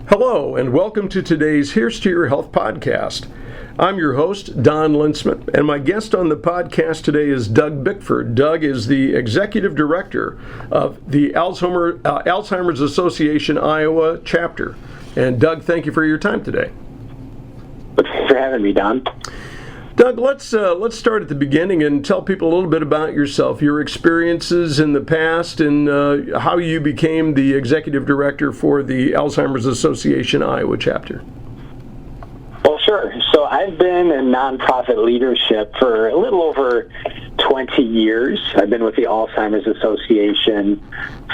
Hello, and welcome to today's Here's to Your Health podcast. I'm your host, Don Lintzman, and my guest on the podcast today is Doug Bickford. Doug is the Executive Director of the Alzheimer's Association Iowa chapter. And Doug, thank you for your time today. Thanks for having me, Don. Doug, let's start at the beginning and tell people a little bit about yourself, your experiences in the past, and how you became the executive director for the Alzheimer's Association Iowa chapter. Well, sure. So I've been in nonprofit leadership for a little over 20 years. I've been with the Alzheimer's Association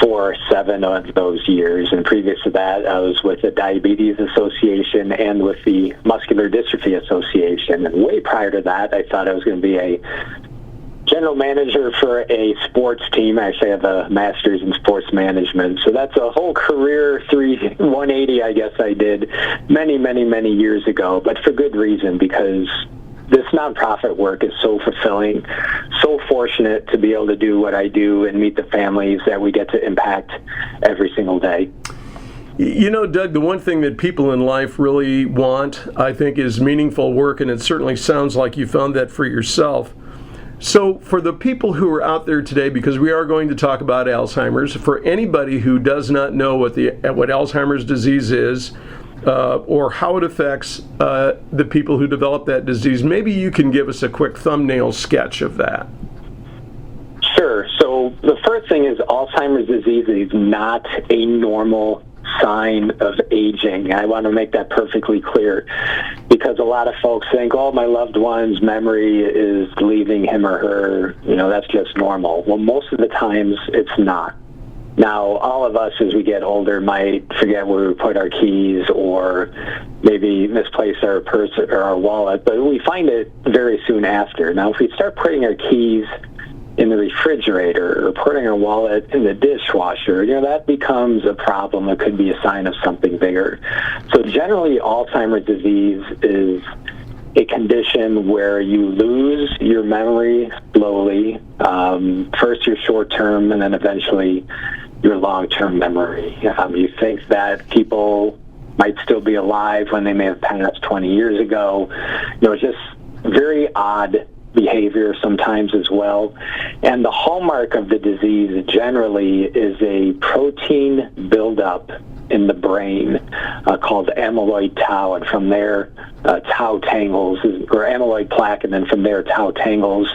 for 7 of those years, and previous to that, I was with the Diabetes Association and with the Muscular Dystrophy Association. And way prior to that, I thought I was going to be a general manager for a sports team. I actually have a master's in sports management. So that's a whole career 180, I guess I did many, many, many years ago, but for good reason, because this nonprofit work is so fulfilling, so fortunate to be able to do what I do and meet the families that we get to impact every single day. You know, Doug, the one thing that people in life really want, I think, is meaningful work, and it certainly sounds like you found that for yourself. So for the people who are out there today, because we are going to talk about Alzheimer's, for anybody who does not know what Alzheimer's disease is, or how it affects the people who develop that disease, maybe you can give us a quick thumbnail sketch of that. Sure. So the first thing is Alzheimer's disease is not a normal sign of aging. I want to make that perfectly clear, because a lot of folks think, oh, my loved one's memory is leaving him or her, that's just normal. Well, most of the times it's not. Now, all of us as we get older might forget where we put our keys or maybe misplace our purse or our wallet, but we find it very soon after. Now, if we start putting our keys in the refrigerator or putting our wallet in the dishwasher, that becomes a problem. It could be a sign of something bigger. So generally, Alzheimer's disease is a condition where you lose your memory slowly, first your short-term and then eventually your long-term memory. You think that people might still be alive when they may have passed 20 years ago. It's just very odd behavior sometimes as well. And the hallmark of the disease generally is a protein buildup in the brain called amyloid tau, and from there tau tangles, or amyloid plaque, and then from there tau tangles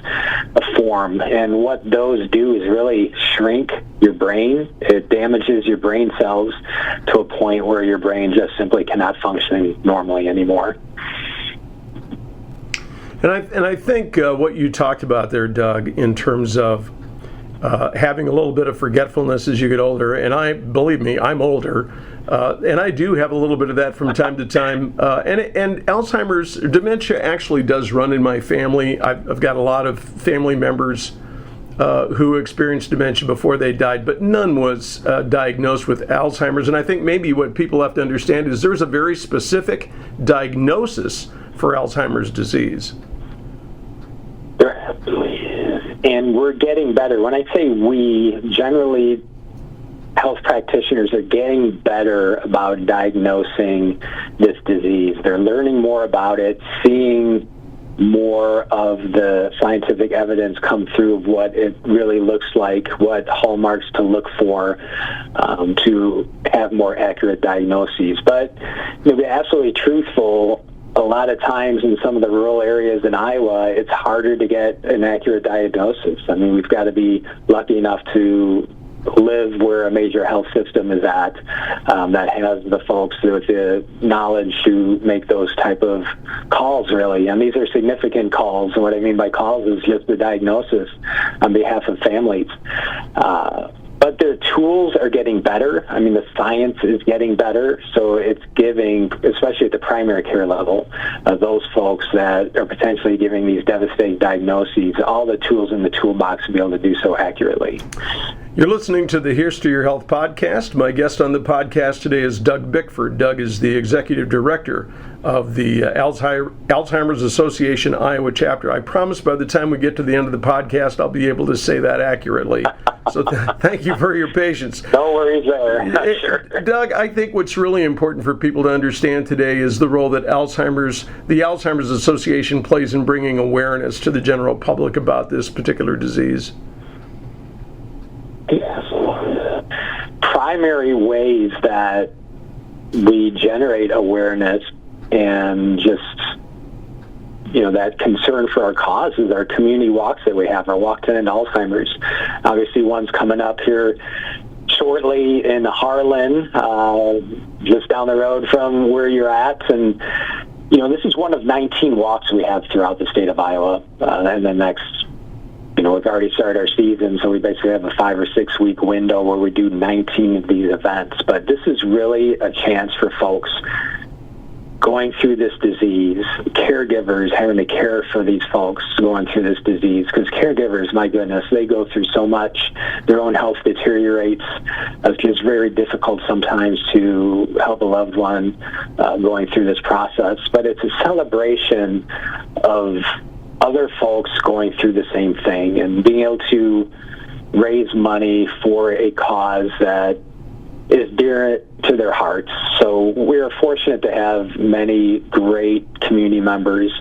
form. And what those do is really shrink your brain. It damages your brain cells to a point where your brain just simply cannot function normally anymore. And I think what you talked about there, Doug, in terms of having a little bit of forgetfulness as you get older, and believe me, I'm older, and I do have a little bit of that from time to time. And Alzheimer's, dementia actually does run in my family. I've got a lot of family members who experienced dementia before they died, but none was diagnosed with Alzheimer's. And I think maybe what people have to understand is there's a very specific diagnosis for Alzheimer's disease. There absolutely is. And we're getting better. When I say we, generally health practitioners are getting better about diagnosing this disease. They're learning more about it, seeing more of the scientific evidence come through of what it really looks like, what hallmarks to look for to have more accurate diagnoses. But to be absolutely truthful, a lot of times in some of the rural areas in Iowa, it's harder to get an accurate diagnosis. I mean, we've got to be lucky enough to live where a major health system is at that has the folks with the knowledge to make those type of calls, really. And these are significant calls. And what I mean by calls is just the diagnosis on behalf of families. But their tools are getting better. I mean, the science is getting better, so it's giving, especially at the primary care level, those folks that are potentially giving these devastating diagnoses, all the tools in the toolbox to be able to do so accurately. You're listening to the Here's to Your Health podcast. My guest on the podcast today is Doug Bickford. Doug is the executive director of the Alzheimer's Association Iowa chapter. I promise by the time we get to the end of the podcast, I'll be able to say that accurately. So thank you for your patience. No worries there. Sure. Doug, I think what's really important for people to understand today is the role that the Alzheimer's Association plays in bringing awareness to the general public about this particular disease. Yes. Primary ways that we generate awareness and just, that concern for our cause is our community walks that we have, our Walk to End Alzheimer's. Obviously, one's coming up here shortly in Harlan, just down the road from where you're at. And, this is one of 19 walks we have throughout the state of Iowa. And the next, we've already started our season, so we basically have a 5 or 6 week window where we do 19 of these events. But this is really a chance for folks going through this disease, caregivers having to care for these folks going through this disease, because caregivers, my goodness, they go through so much. Their own health deteriorates. It's just very difficult sometimes to help a loved one going through this process. But it's a celebration of other folks going through the same thing and being able to raise money for a cause that is dear to their hearts. So we're fortunate to have many great community members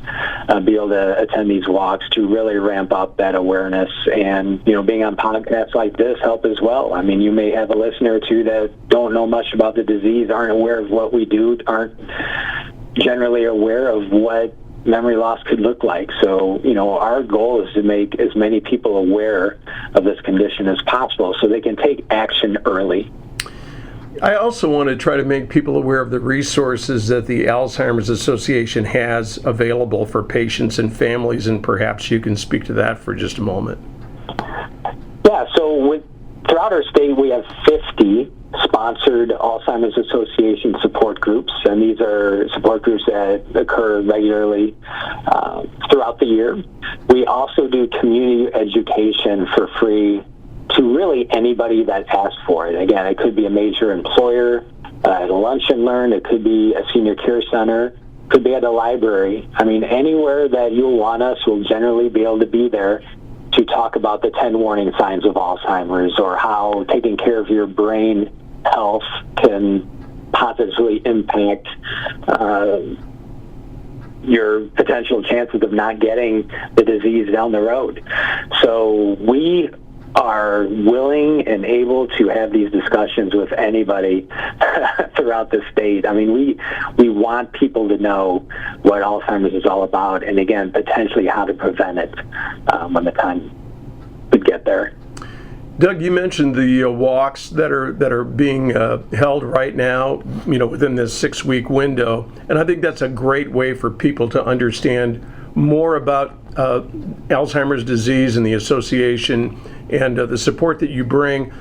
be able to attend these walks to really ramp up that awareness. And, being on podcasts like this help as well. I mean, you may have a listener or two that don't know much about the disease, aren't aware of what we do, aren't generally aware of what memory loss could look like. So, our goal is to make as many people aware of this condition as possible so they can take action early. I also want to try to make people aware of the resources that the Alzheimer's Association has available for patients and families, and perhaps you can speak to that for just a moment. Yeah, so throughout our state, we have 50 sponsored Alzheimer's Association support groups, and these are support groups that occur regularly throughout the year. We also do community education for free to really anybody that asks for it. Again, it could be a major employer at a lunch and learn, it could be a senior care center, it could be at a library. I mean, anywhere that you'll want us, we'll generally be able to be there to talk about the 10 warning signs of Alzheimer's, or how taking care of your brain health can positively impact your potential chances of not getting the disease down the road. So we are willing and able to have these discussions with anybody throughout the state. I mean, we want people to know what Alzheimer's is all about, and again, potentially how to prevent it when the time could get there. Doug, you mentioned the walks that are being held right now, within this 6 week window, and I think that's a great way for people to understand more about Alzheimer's disease and the association and the support that you bring.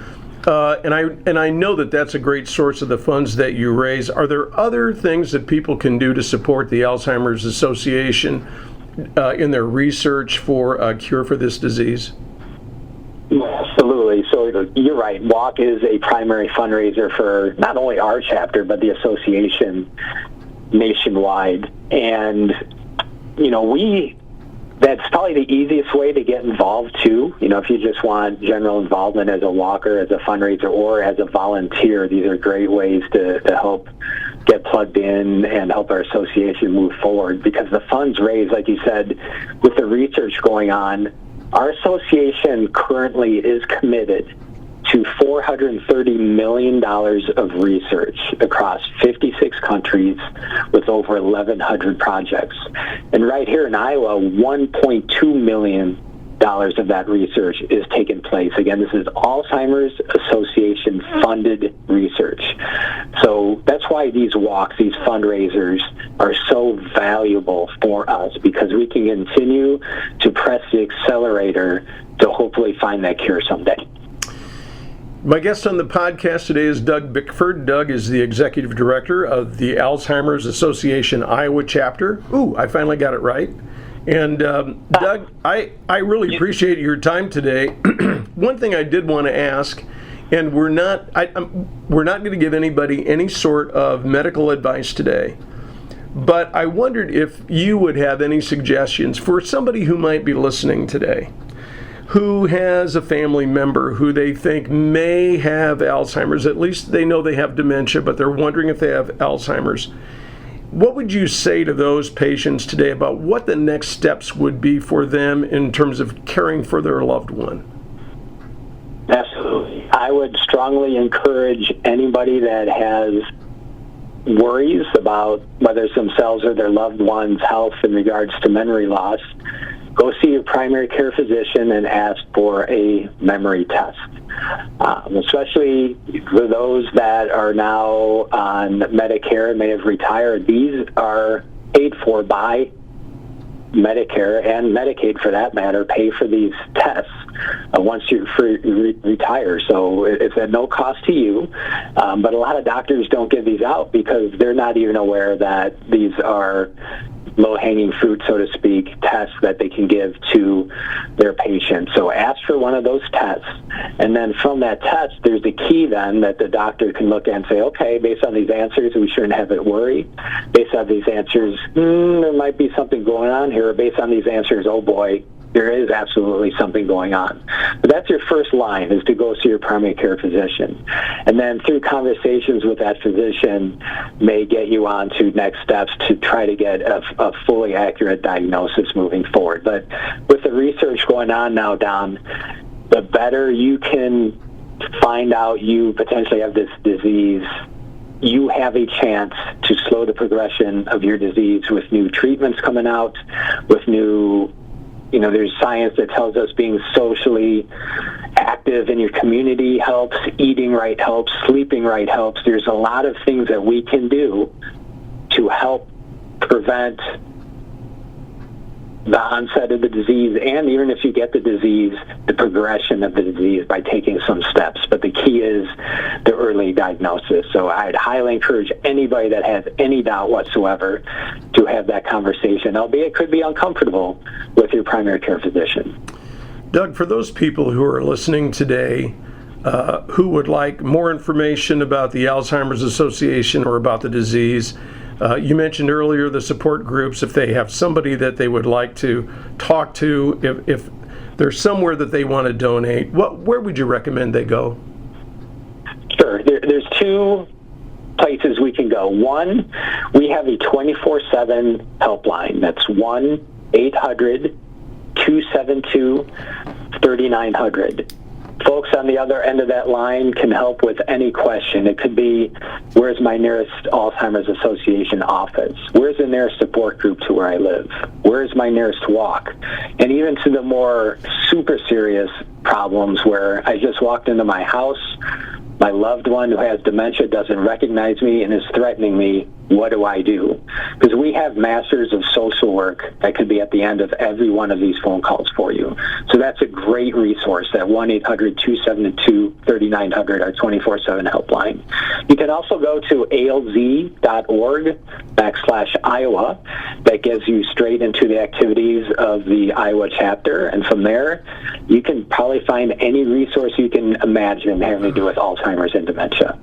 And I know that that's a great source of the funds that you raise. Are there other things that people can do to support the Alzheimer's Association in their research for a cure for this disease? Absolutely. So you're right. WALK is a primary fundraiser for not only our chapter, but the association nationwide. And, that's probably the easiest way to get involved too. If you just want general involvement as a walker, as a fundraiser, or as a volunteer, these are great ways to help get plugged in and help our association move forward, because the funds raised, like you said, with the research going on, our association currently is committed to $430 million of research across 56 countries with over 1,100 projects. And right here in Iowa, $1.2 million of that research is taking place. Again, this is Alzheimer's Association funded research. So that's why these walks, these fundraisers are so valuable for us, because we can continue to press the accelerator to hopefully find that cure someday. My guest on the podcast today is Doug Bickford. Doug is the executive director of the Alzheimer's Association Iowa chapter. Ooh, I finally got it right. And Doug, I really appreciate your time today. One thing I did want to ask, and we're not going to give anybody any sort of medical advice today, but I wondered if you would have any suggestions for somebody who might be listening today, who has a family member who they think may have Alzheimer's. At least they know they have dementia, but they're wondering if they have Alzheimer's. What would you say to those patients today about what the next steps would be for them in terms of caring for their loved one? Absolutely. I would strongly encourage anybody that has worries about whether it's themselves or their loved one's health in regards to memory loss, go see your primary care physician and ask for a memory test. Especially for those that are now on Medicare and may have retired, these are paid for by Medicare and Medicaid, for that matter, pay for these tests once you retire. So it's at no cost to you. But a lot of doctors don't give these out because they're not even aware that these are low-hanging fruit, so to speak, tests that they can give to their patients. So ask for one of those tests, and then from that test, there's the key then that the doctor can look at and say, okay, based on these answers, we shouldn't have it worry. Based on these answers, there might be something going on here. Based on these answers, oh boy, there is absolutely something going on. But that's your first line, is to go see your primary care physician. And then through conversations with that physician may get you on to next steps to try to get a fully accurate diagnosis moving forward. But with the research going on now, Don, the better you can find out you potentially have this disease, you have a chance to slow the progression of your disease with new treatments coming out, with new, there's science that tells us being socially active in your community helps, eating right helps, sleeping right helps. There's a lot of things that we can do to help prevent the onset of the disease, and even if you get the disease, the progression of the disease by taking some steps. But the key is the early diagnosis. So I'd highly encourage anybody that has any doubt whatsoever to have that conversation, albeit it could be uncomfortable, with your primary care physician. Doug, for those people who are listening today who would like more information about the Alzheimer's Association or about the disease, you mentioned earlier the support groups. If they have somebody that they would like to talk to, if there's somewhere that they want to donate, where would you recommend they go? Sure. There's two places we can go. One, we have a 24/7 helpline. That's 1-800-272-3900. Folks on the other end of that line can help with any question. It could be, where's my nearest Alzheimer's Association office? Where's the nearest support group to where I live? Where's my nearest walk? And even to the more super serious problems where I just walked into my house, my loved one who has dementia doesn't recognize me and is threatening me. What do I do? Because we have masters of social work that could be at the end of every one of these phone calls for you. So that's a great resource, that 1-800-272-3900, our 24/7 helpline. You can also go to alz.org/Iowa. That gives you straight into the activities of the Iowa chapter. And from there, you can probably find any resource you can imagine having to do with Alzheimer's and dementia.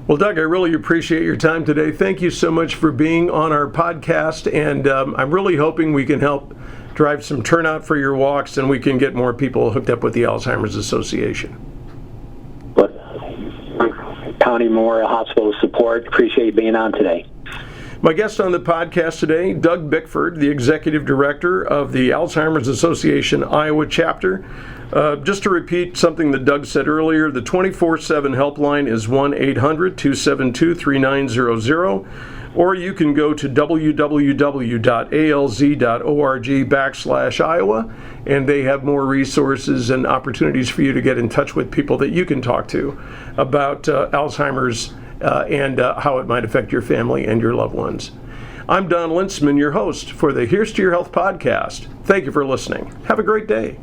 Well, Doug, I really appreciate your time today. Thank you so much for being on our podcast, and I'm really hoping we can help drive some turnout for your walks and we can get more people hooked up with the Alzheimer's Association. County Memorial Hospital support. Appreciate being on today. My guest on the podcast today, Doug Bickford, the Executive Director of the Alzheimer's Association Iowa Chapter. Just to repeat something that Doug said earlier, the 24/7 helpline is 1-800-272-3900, or you can go to www.alz.org/Iowa, and they have more resources and opportunities for you to get in touch with people that you can talk to about Alzheimer's and how it might affect your family and your loved ones. I'm Don Lintzman, your host for the Here's to Your Health podcast. Thank you for listening. Have a great day.